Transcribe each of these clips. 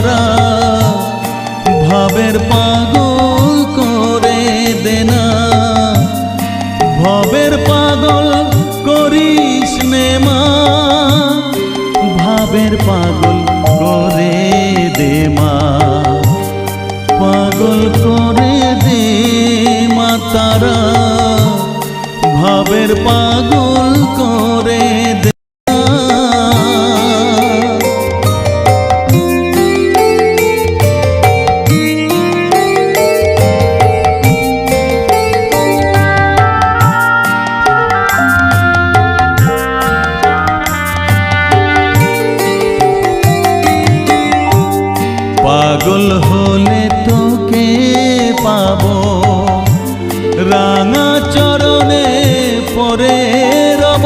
তারা ভাবের পাগল করে দেনা ভবের পাগল করিস নে মা ভাবের পাগল করে দে মা পাগল করে দে মা তারা ভাবের পাগল করে দে পাগল হলে তোকে পাবো রাঙা চরণে পরে রব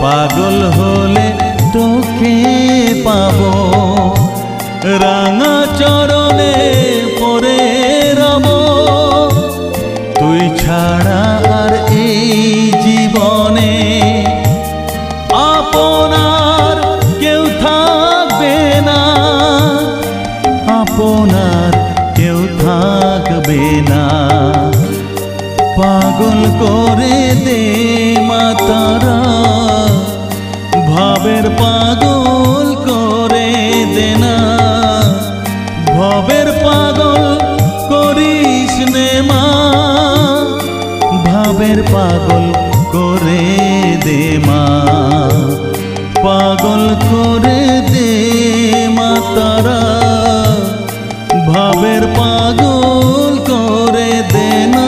পাগল হলে তোকে পাবো রাঙা চরণে পরে রব তুই ছাড়া আর এই জীবনে আপনার কেউ থাকবে না আপনার কেউ থাকবে না পাগল করে দে মা তারা ভাবের পাগল করে দে না ভবের পাগল করিস নে মা ভাবের পাগল করে দে মা পাগল করে দে মা তারা ভাবের পাগল করে দে না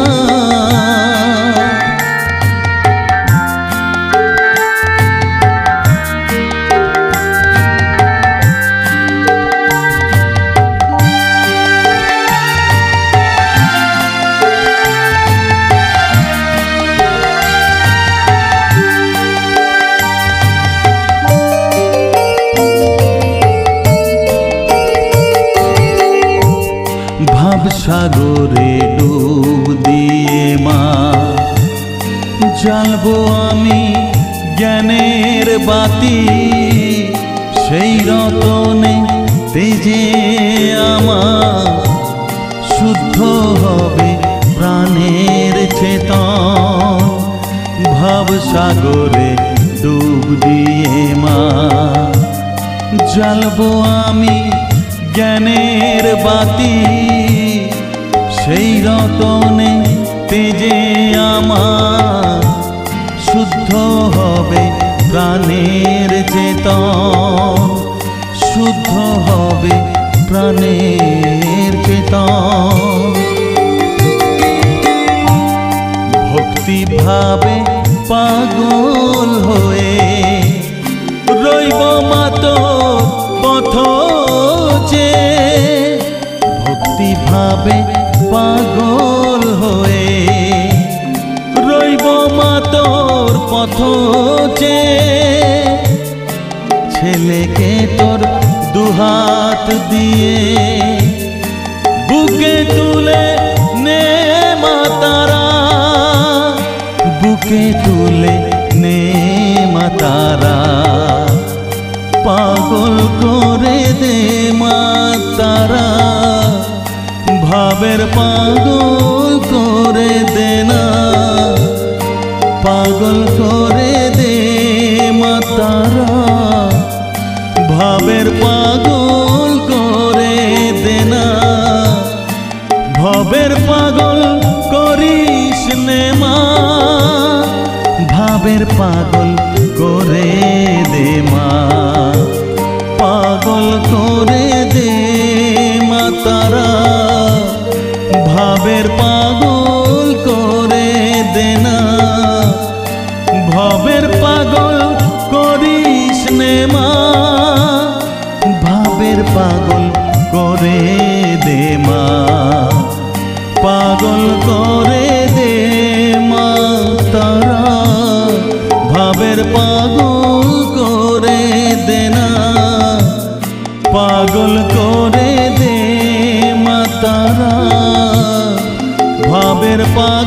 সাগরে ডুব দিয়ে মা জ্বালবো আমি জ্ঞানের বাতি সেই রতনে তেজে আমার শুদ্ধ হবে প্রাণের চেতন ভাব সাগরে ডুব দিয়ে মা জ্বালবো আমি জ্ঞানের বাতি সেই রতনে তেজে আমার শুদ্ধ হবে প্রাণের চেতন শুদ্ধ হবে প্রাণের চেতন ভক্তি ভাবে পাগল হয়ে রইব মাতো পথ যে ভক্তি ভাবে পাগল হয়ে রইব মা তোর পথ যে ছেলেকে তোর দুহাত দিয়ে বুকে তুলে নে মা তারা বুকে তুলে নে মা তারা পাগল করে দে মা তারা ভাবের পাগল করে দে না পাগল করে দে মা তারা ভাবের পাগল করে দে না ভবের পাগল করিস নে মা ভাবের পাগল করে দে মা পাগল করে দে মা তারা ভাবের পাগল করে দে না ভবের পাগল করিস নে মা ভাবের পাগল করে দে মা পাগল করে দে মা তারা ভাবের পাগল করে দে না পাগল করে দে মা তারা ভাবের পাগল